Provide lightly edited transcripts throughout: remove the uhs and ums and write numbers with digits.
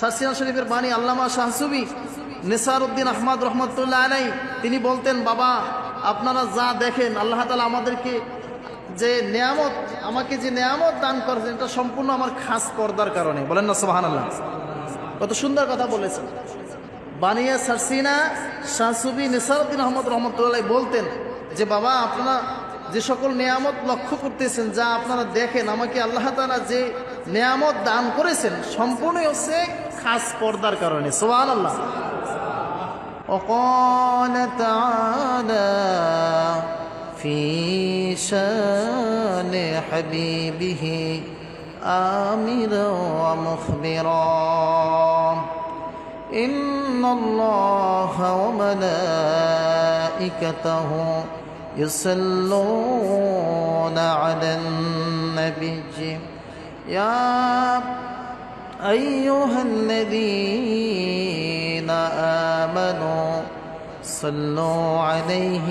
সারসিনা শরীফের বাণী আল্লামা শাহসুবি নিসারউদ্দিন আহমদ রহমতুল্লাহ আলাই তিনি বলতেন, বাবা আপনারা যা দেখেন আল্লাহ তাআলা আমাদেরকে যে নেয়ামত, আমাকে যে নেয়ামত দান করেছেন এটা সম্পূর্ণ আমার খাস পর্দার কারণে। বলেন না সুবহানাল্লাহ। কত সুন্দর কথা বলেছেন। বানিয়া সারসিনা শাহসুবি নিসারউদ্দিন আহমদ রহমতুল্লাহ বলতেন যে বাবা আপনারা যে সকল নেয়ামত লক্ষ্য করতেছেন, যা আপনারা দেখেন, আমাকে আল্লাহ তাআলা যে নেয়ামত দান করেছেন সম্পূর্ণই হচ্ছে খাস পর্দার কারণে। সুবহানাল্লাহ। وقال تعالى في شان حبيبه آمرا ومخبرا إن الله وملائكته يصلون على النبي يا أيها الذين آمنوا صلوا عليه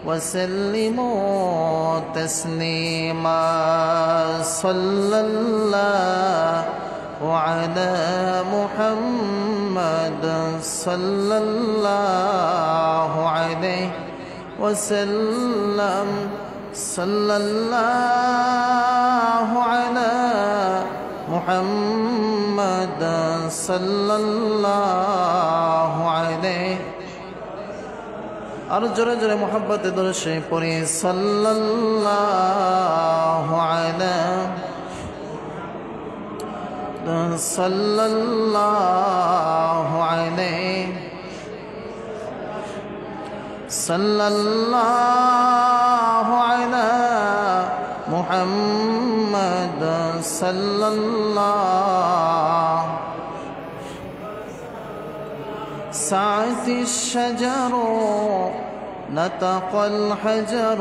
وسلموا تسليما صلى الله على محمد صلى الله عليه وسلم صلى الله على محمد صلى الله عليه আর জোরে জোরে মোহাব্বতে দরুদ শরীফ পড়ি সাল্লাল্লাহু আলাইহি সাল্লাল্লাহু আলাইহি সাল্লাল্লাহু আলা মুহাম্মদ সাল্লাল্লাহু سعت الشجر نطق الحجر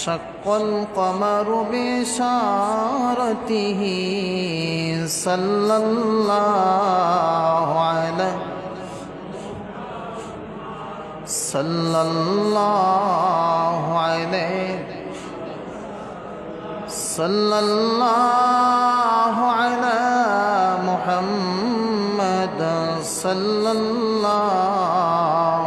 شق القمر بإشارته صلى الله عليه صلى الله عليه صلى الله على محمد صلى الله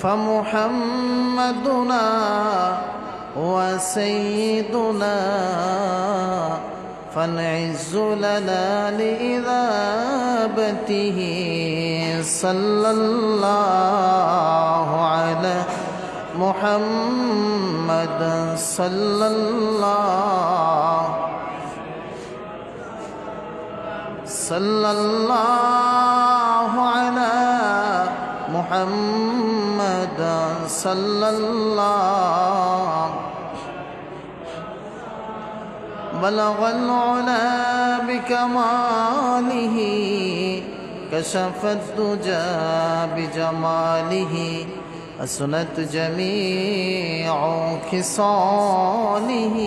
فمحمدنا وسيدنا فالعز لنا لإذابته صلى الله على محمد صلى الله صلى الله على محمد صلى الله بلغ العلا بكماله كشف الدجى بجماله حسنت جميع خصاله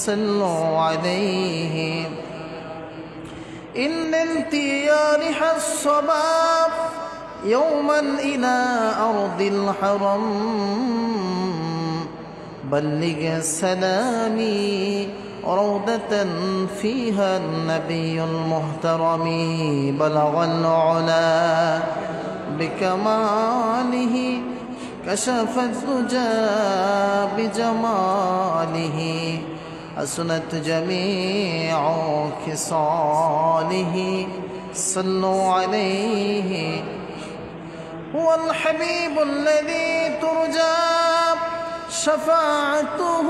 صلوا عليه إن انتيارح الصباب يوما إلى أرض الحرم بلغ سلامي روضة فيها النبي المحترم بلغ العلا بكماله كشف الدجى بجماله حسنت جميع خصاله صلوا عليه هو الحبيب الذي ترجى شفاعته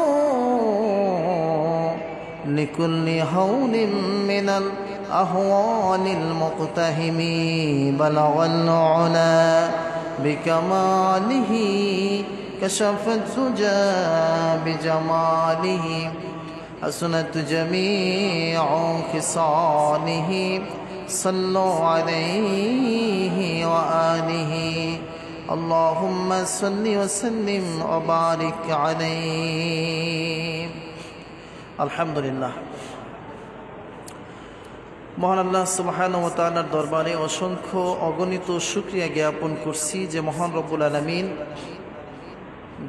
لكل هول من الأهوال المقتهم بلغ العلا بكماله كشف الدجى بجماله حسنت جميع خصاله صلوا عليه وآله اللهم صل وسلم وبارك عليه الحمد لله মহান আল্লাহ সুবহানাহু ওয়া তাআলার দরবারে অসংখ্য অগণিত শুকরিয়া জ্ঞাপন করছি যে মহান রব্বুল আলামিন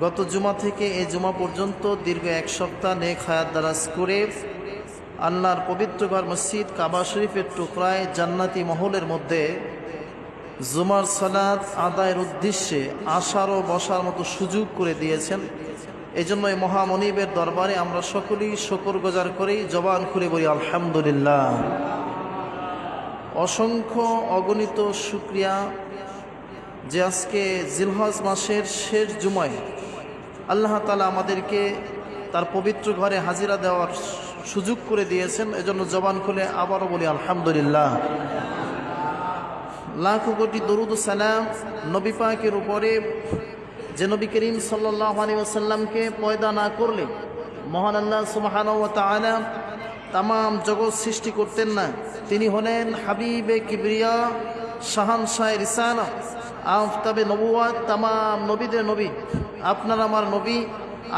গত জুমা থেকে এই জুমা পর্যন্ত দীর্ঘ এক সপ্তাহ নেক হায়াত দারাজ করে আল্লাহর পবিত্র ঘর মসজিদ কাবা শরীফের টুকরায় জান্নাতি মহলের মধ্যে জুমার সালাত আদায়ের উদ্দেশ্যে আসার ও বসার মতো সুযোগ করে দিয়েছেন। এই জন্য এই মহামনিবের দরবারে আমরা সকলেই শুকরগুজার করেই জবান খুলে বলি আলহামদুলিল্লাহ। অসংখ্য অগণিত শুকরিয়া যে আজকে জিলহজ মাসের শেষ জুমায় আল্লাহ তাআলা আমাদেরকে তার পবিত্র ঘরে হাজিরা দেওয়ার সুযোগ করে দিয়েছেন। এজন্য জবান খুলে আবারও বলি আলহামদুলিল্লাহ। লাখো কোটি দরুদ ও সালাম নবী পাকের উপরে, যে নবী করিম সাল্লাল্লাহু আলাইহি ওয়াসাল্লামকে পয়দা না করলে মহান আল্লাহ সুবহানাহু ওয়া তাআলা তাম জগৎ সৃষ্টি করতেন না। তিনি হলেন হাবিবে কিবরিয়া, শাহানশাহ রিসালা, আফতাবে নবুয়াত, তাম নবীদের নবী, আপনার আমার নবী,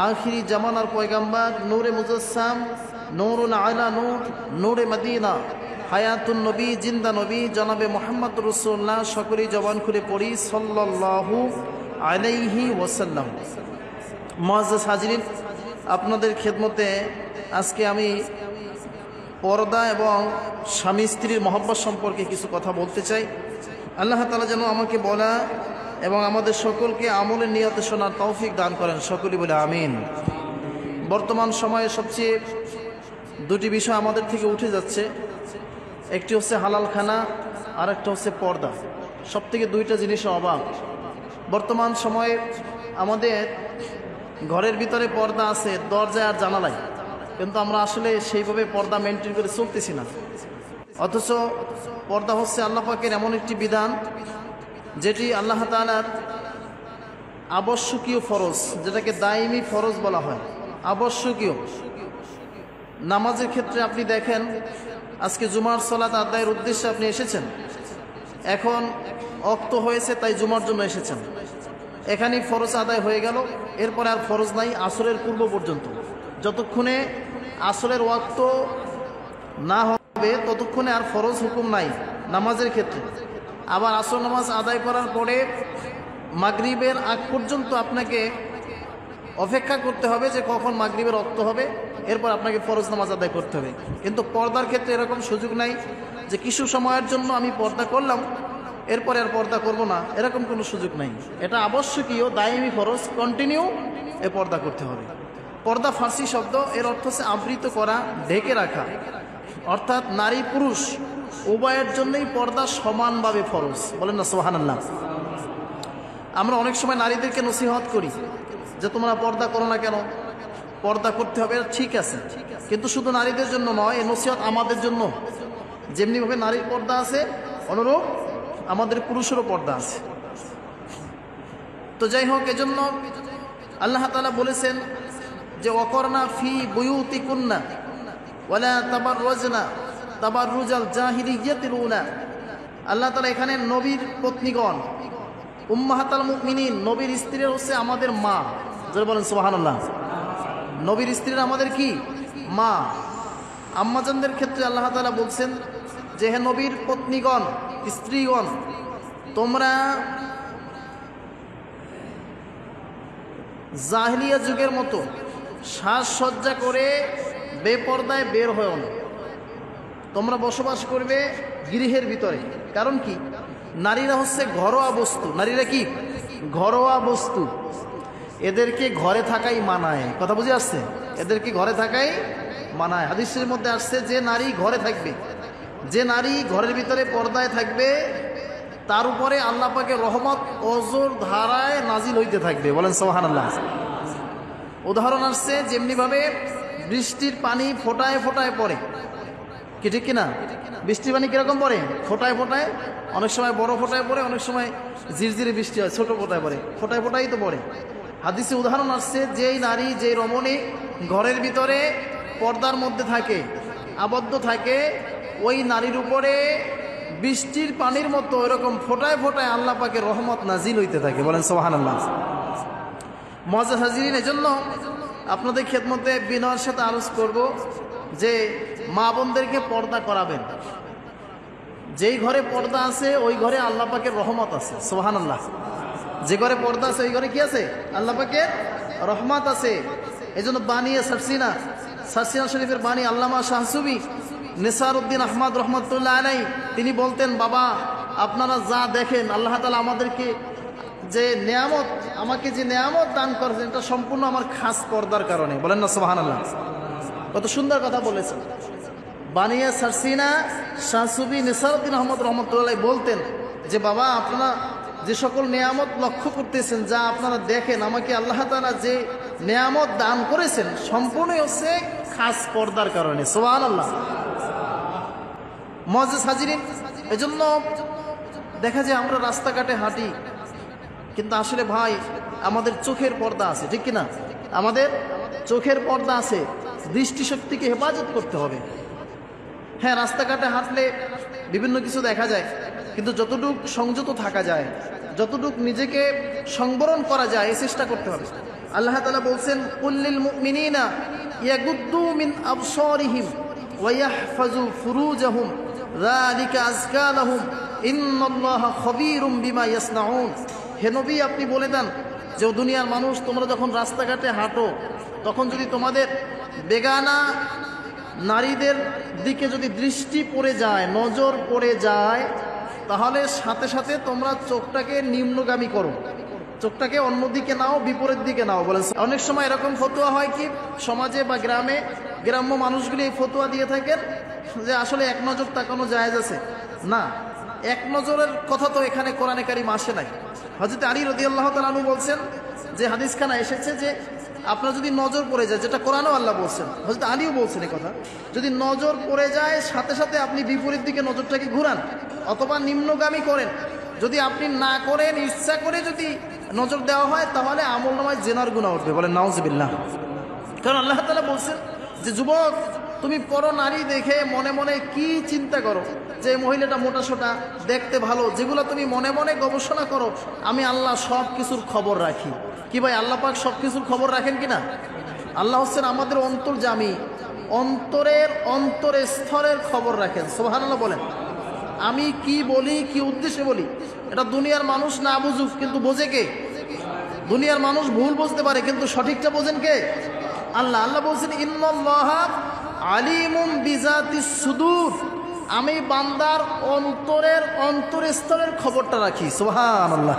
আখিরি জামানার পয়গাম্বার, নূরে মুজাসসাম, নূরুল আলা নূর, নূরে মদিনা, হায়াতুন নবী, জিন্দা নবী জনাবে মুহাম্মদ রাসূলুল্লাহ। সকলেই জবান খুলে পড়ি সাল্লাল্লাহু আলাইহি ওয়াসাল্লাম। মুআজ্জাজ হাজিরিন, আপনাদের খেদমতে আজকে আমি পর্দা এবং স্বামী স্ত্রীর মহব্বত সম্পর্কে কিছু কথা বলতে চাই। আল্লাহ তাআলা যেন আমাকে বলা এবং আমাদের সকলকে আমলের নিয়তে শোনার তৌফিক দান করেন, সকলেই বলে আমিন। বর্তমান সময়ে সবচেয়ে দুটি বিষয় আমাদের থেকে উঠে যাচ্ছে, একটি হচ্ছে হালাল খানা আর একটা হচ্ছে পর্দা। সব থেকে দুইটা জিনিসের অভাব বর্তমান সময়ে। আমাদের ঘরের ভিতরে পর্দা আছে দরজায় আর জানালায়, কিন্তু আমরা আসলে সেইভাবে পর্দা মেনটেন করে চলতেছি না। অথচ পর্দা হচ্ছে আল্লাহ পাকের এমন একটি বিধান যেটি আল্লাহ তাআলার আবশ্যকীয় ফরজ, যেটাকে দায়মি ফরজ বলা হয়, আবশ্যকীয়। নামাজের ক্ষেত্রে আপনি দেখেন, আজকে জুমার সালাত আদায়ের উদ্দেশ্যে আপনি এসেছেন, এখন ওয়াক্ত হয়েছে তাই জুমার জন্য এসেছেন, এখানেই ফরজ আদায় হয়ে গেল, এরপরে আর ফরজ নাই আসরের পূর্ব পর্যন্ত। যতক্ষণে আসরের ওয়াক্ত না হবে ততক্ষণে আর ফরজ হুকুম নাই নামাজের ক্ষেত্রে। আবার আসর নামাজ আদায় করার পরে মাগরিবের আগ পর্যন্ত আপনাকে অপেক্ষা করতে হবে যে কখন মাগরিবের ওয়াক্ত হবে, এরপর আপনাকে ফরজ নামাজ আদায় করতে হবে। কিন্তু পর্দার ক্ষেত্রে এরকম সুযোগ নাই যে কিছু সময়ের জন্য আমি পর্দা করলাম এরপরে আর পর্দা করব না, এরকম কোনো সুযোগ নাই। এটা আবশ্যকীয় দায়মি ফরজ, কন্টিনিউ এ পর্দা করতে হবে। পর্দা ফার্সি শব্দ, এর অর্থ হচ্ছে আবৃত করা, ঢেকে রাখা। অর্থাৎ নারী পুরুষ উভয়ের জন্যই পর্দা সমানভাবে ফরজ। বলেন না সুবহানাল্লাহ। আমরা অনেক সময় নারীদেরকে নসিহত করি যে তোমরা পর্দা করো না কেন, পর্দা করতে হবে, ঠিক আছে, কিন্তু শুধু নারীদের জন্য নয়, এই নসিহত আমাদের জন্য। যেমনিভাবে নারীর পর্দা আছে অনুরূপ আমাদের পুরুষেরও পর্দা আছে। তো যাই হোক, এজন্য আল্লাহ তাআলা বলেছেন যে ওয়াকরনা ফি বুয়ুতিকুন্না ওয়ালা তাবাররুজনা তাবাররুজাল জাহিলিয়াতিল উলা। আল্লাহ তাআলা এখানে নবীর পত্নীগণ, উম্মাহাতুল মুমিনিন, নবীর স্ত্রীরা হচ্ছে আমাদের মা। যারা বলেন সুবহানাল্লাহ। নবীর স্ত্রীরা আমাদের কি? মা। আম্মাজানদের ক্ষেত্রে আল্লাহ তাআলা বলছেন যে হে নবীর পত্নীগণ, স্ত্রীগণ, তোমরা জাহিলিয়া যুগের মতো সাজসজ্জা করে বেপর্দায় বের হও না। তোমরা বসবাস করবে গৃহের ভিতরে। কারণ কি? নারীরা হচ্ছে ঘরোয়া বস্তু। নারীরা কি? ঘরোয়া বস্তু। এদেরকে ঘরে থাকাই মানায়। কথা বুঝে আসছে? এদেরকে ঘরে থাকাই মানায়। হাদিসের মধ্যে আসছে যে নারী ঘরে থাকবে, যে নারী ঘরের ভিতরে পর্দায় থাকবে, তার উপরে আল্লাহ পাকের রহমত অজর ধারায় নাজিল হইতে থাকবে। বলেন সুবহানাল্লাহ। উদাহরণ আসছে যেমনিভাবে বৃষ্টির পানি ফোটায় ফোটায় পড়ে, কি ঠিক কিনা? বৃষ্টির পানি কিরকম পড়ে? ফোটায় ফোটায়। অনেক সময় বড় ফোটায় পড়ে, অনেক সময় ঝিরঝিরে বৃষ্টি হয়, ছোট ফোটায় পড়ে, ফোটায় ফোটাই তো পড়ে। হাদিসে উদাহরণ আসছে যেই নারী, যেই রমণী ঘরের ভিতরে পর্দার মধ্যে থাকে, আবদ্ধ থাকে, ওই নারীর উপরে বৃষ্টির পানির মতো এরকম ফোটায় ফোটায় আল্লাহ পাকের রহমত নাজিল হইতে থাকে। বলেন সুবহানাল্লাহ। মুআজ্জাজ হাজিরিন, এজন্য আপনাদের খেদমতে বিনয়ের সাথে আরজ করব যে মা বোনদেরকে পর্দা করাবেন। যেই ঘরে পর্দা আছে ওই ঘরে আল্লাহ পাকের রহমত আছে। সুবহানাল্লাহ। যে ঘরে পর্দা আছে ওই ঘরে কি আছে? আল্লাহ পাকের রহমত আছে। এই জন্য বানিয়ে সারসিনা শরীফের বাণী আল্লামা শাহসুবি নিসারউদ্দিন আহমদ রহমতুল্লাহ আলাই তিনি বলতেন, বাবা আপনারা যা দেখেন আল্লাহ তাআলা আমাদেরকে যে নেয়ামত, আমাকে যে নেয়ামত দান করেছেন এটা সম্পূর্ণ আমার খাস পর্দার কারণে। বলেন না সুবহানাল্লাহ। কত সুন্দর কথা বলেছেন। বানিয়ে সারসিনা শাহসুবি নিসারউদ্দিন আহমদ রহমতুল্লাহ বলতেন যে বাবা আপনারা যে সকল নেয়ামত লক্ষ্য করতেছেন, যা আপনারা দেখেন, আমাকে আল্লাহ তাআলা যে নেয়ামত দান করেছেন সম্পূর্ণই হচ্ছে খাস পর্দার কারণে। সুবহানাল্লাহ। মুআজ্জিজ হাজিরিন, এজন্য দেখা যায় আমরা রাস্তাঘাটে হাঁটি, কিন্তু আসলে ভাই আমাদের চোখের পর্দা আছে, ঠিক কিনা? আমাদের চোখের পর্দা আছে, দৃষ্টিশক্তিকে হেফাজত করতে হবে। হ্যাঁ, রাস্তাঘাটে হাঁটলে বিভিন্ন কিছু দেখা যায়, কিন্তু যতটুক সংযত থাকা যায়, যতটুক নিজেকে সংবরণ করা যায় এই চেষ্টা করতে হবে। আল্লাহ তাআলা বলছেন, কুল্লিল মুমিনিনা ইয়াগুদ্দু মিন আবসারিহিম ওয়া ইয়াহফাজু ফুরুজাহুম যালিকা আযকা লাহুম ইন্নাল্লাহা খাবীরুম বিমা ইয়াসনাউন। হে নবী, আপনি বলে দেন যে দুনিয়ার মানুষ, তোমরা যখন রাস্তাঘাটে হাঁটো তখন যদি তোমাদের বেগানা নারীদের দিকে যদি দৃষ্টি পড়ে যায়, নজর পড়ে যায়, তাহলে সাথে সাথে তোমরা চোখটাকে নিম্নগামী করো, চোখটাকে অন্যদিকে নাও, বিপরীত দিকে নাও। বলেন, অনেক সময় এরকম ফতোয়া হয় কি সমাজে বা গ্রাম্য মানুষগুলি এই ফতোয়া দিয়ে থাকেন যে আসলে এক নজর তাকানো জায়েজ আছে। না, এক নজরের কথা তো এখানে কোরআনে কারিম আসে নাই। হযরত আলী রাদিয়াল্লাহু তাআলা আনহু বলছেন যে হাদিসখানা এসেছে যে আপনার যদি নজর পড়ে যায়, যেটা কোরআনও আল্লাহ বলছেন, হযরত আলীও বলছেন এই কথা, যদি নজর পড়ে যায় সাথে সাথে আপনি বিপরীত দিকে নজরটাকে ঘুরান অথবা নিম্নগামী করেন। যদি আপনি না করেন, ইচ্ছা করে যদি নজর দেওয়া হয়, তাহলে আমলনামায় জিনার গুনাহ উঠবে। বলেন নাউজুবিল্লাহ। কারণ আল্লাহ তাআলা বলছেন যে যুবক, তুমি পর নারী দেখে মনে মনে কি চিন্তা করো যে মহিলাটা মোটাসোটা, দেখতে ভালো, যেগুলো তুমি মনে মনে গবেষণা করো, আমি আল্লাহ সব কিছুর খবর রাখি। কি ভাই, আল্লাহ পাক সব কিছুর খবর রাখেন কিনা? আল্লাহ হচ্ছেন আমাদের অন্তর্যামী, অন্তরের স্তরের খবর রাখেন। সুবহানাল্লাহ বলেন। আমি কি বলি, কি উদ্দেশ্যে বলি, এটা দুনিয়ার মানুষ না বুঝুক, কিন্তু বোঝে কে? দুনিয়ার মানুষ ভুল বুঝতে পারে, কিন্তু সঠিকটা বোঝেন কে? আল্লাহ। আল্লাহ বলছেন, ইন্নাল্লাহা আলিমুম বিজাতিস সুদূর, আমি বান্দার অন্তরস্তরের খবরটা রাখি। সুবহানাল্লাহ।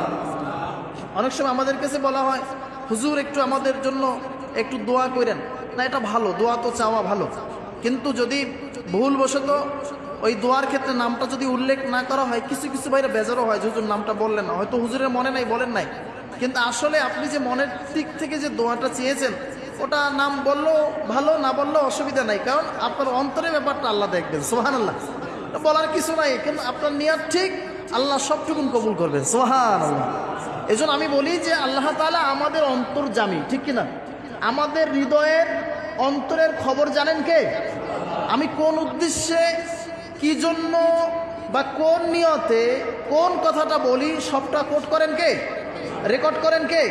অনেক সময় আমাদের কাছে বলা হয়, হুজুর একটু আমাদের জন্য একটু দোয়া করেন। না, এটা ভালো, দোয়া তো চাওয়া ভালো, কিন্তু যদি ভুলবশত ওই দোয়ার ক্ষেত্রে নামটা যদি উল্লেখ না করা হয়, কিছু কিছু বাইরে বেজারও হয়, হুজুর নামটা বললেন না, হয়তো হুজুরের মনে নাই, বলেন নাই, কিন্তু আসলে আপনি যে মনের দিক থেকে যে দোয়াটা চেয়েছেন, ওটা নাম বললেও ভালো, না বললেও অসুবিধা নাই, কারণ আপনার অন্তরের ব্যাপারটা আল্লাহ দেখবেন। সুবহানাল্লাহ। বলার কিছু নাই, কিন্তু আপনার নিয়ত ঠিক, আল্লাহ সবটুকুন কবুল করবেন। সুবহানাল্লাহ। এই জন্য আমি বলি যে আল্লাহ তাআলা আমাদের অন্তর্যামী, ঠিক কিনা? আমাদের হৃদয়ের অন্তরের খবর জানেন কে? আমি কোন উদ্দেশ্যে, কি জন্য বা কোন নিয়তে কোন কথাটা বলি, সবটা কোট করেন কে? রেকর্ড করেন কে?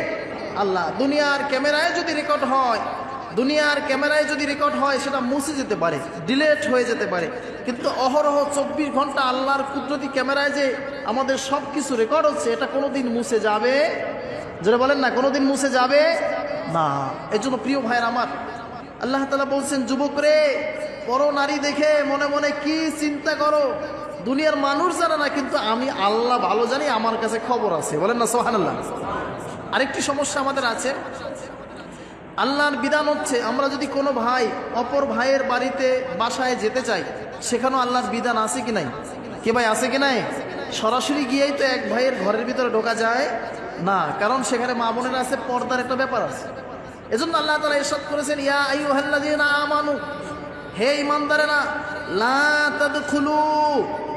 আল্লাহ। দুনিয়ার ক্যামেরায় যদি রেকর্ড হয়, সেটা মুছে যেতে পারে, ডিলেট হয়ে যেতে পারে, কিন্তু অহরহ 24 ঘন্টা আল্লাহর কুদরতি ক্যামেরায় যে আমাদের সব কিছু রেকর্ড হচ্ছে, এটা কোনোদিন মুছে যাবে? যারা বলেন না, কোনোদিন মুছে যাবে না। এই জন্য প্রিয় ভাইয়ের আমার, আল্লাহ তাআলা বলছেন, যুবক রে, পর নারী দেখে মনে মনে কি চিন্তা করো, দুনিয়ার মানুষ জানে না, কিন্তু আমি আল্লাহ ভালো জানি, আমার কাছে খবর আছে। বলেন না সুবহানাল্লাহ। আরেকটি সমস্যা আমাদের আছে, আল্লাহর বিধান হচ্ছে আমরা যদি কোনো ভাই অপর ভাইয়ের বাড়িতে বাসায় যেতে চাই, সেখানেও আল্লাহর বিধান আছে কি নাই? কে ভাই, আছে কি নাই? সরাসরি গিয়েই তো এক ভাইয়ের ঘরের ভিতরে ঢোকা যায় না, কারণ সেখানে মা বোনেরা আছে, পর্দার একটা ব্যাপার আছে। এজন্য আল্লাহ তাআলা ইরশাদ করেছেন, ইয়া আইয়ুহাল্লাযীনা আমানু, হে ঈমানদারেরা, লা তাদখুলু,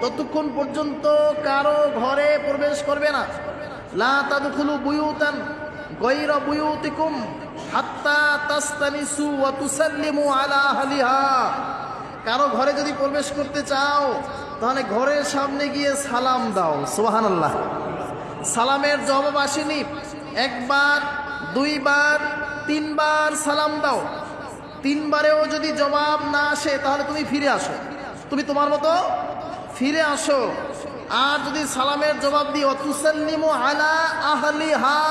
ততক্ষণ পর্যন্ত কারো ঘরে প্রবেশ করবে না, লা তাদখুলু বুয়ুতান গায়রা বুয়ুতিকুম হাত্তা তাস্তানিসু ওয়া তুসাল্লিমু আলা আহলিহা। কারো ঘরে যদি প্রবেশ করতে চাও, তাহলে ঘরের সামনে গিয়ে সালাম দাও। সুবহানাল্লাহ। সালামের জবাব আসেনি, একবার, দুইবার, তিনবার সালাম দাও। তিনবারেও যদি জবাব না আসে, তাহলে তুমি ফিরে আসো, তুমি তোমার মতো ফিরে আসো। আর যদি সালামের জবাব দিই অতুসাল্লিমু আলা আহলিহা,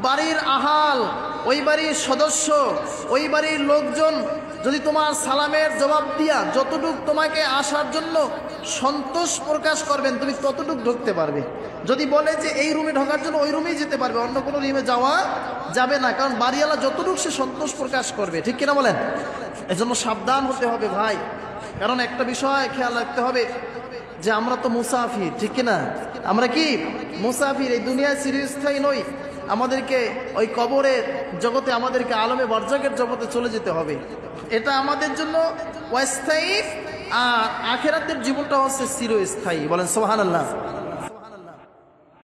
বাড়ির আহাল, ওই বাড়ির সদস্য, ওই বাড়ির লোকজন যদি তোমার সালামের জবাব দিয়া যতটুক তোমাকে আসার জন্য সন্তোষ প্রকাশ করবেন তুমি ততটুক ঢুকতে পারবে। যদি বলে যে এই রুমে ঢোকার জন্য ওই রুমেই যেতে পারবে, অন্য কোনো রুমে যাওয়া যাবে না, কারণ বাড়িওয়ালা যতটুক সে সন্তোষ প্রকাশ করবে। ঠিক কিনা বলেন? এজন্য সাবধান হতে হবে ভাই। কারণ একটা বিষয় খেয়াল রাখতে হবে যে আমরা তো মুসাফির, ঠিক কিনা? আমরা কি মুসাফির, এই দুনিয়ায় চিরস্থায়ী নই। আমাদেরকে ওই কবরের জগতে, আমাদেরকে আলমে বরজাকের জগতে চলে যেতে হবে। এটা আমাদের জন্য অস্থায়ী, আর আখেরাতের জীবনটা হচ্ছে চিরস্থায়ী। বলেন সুবহানাল্লাহ।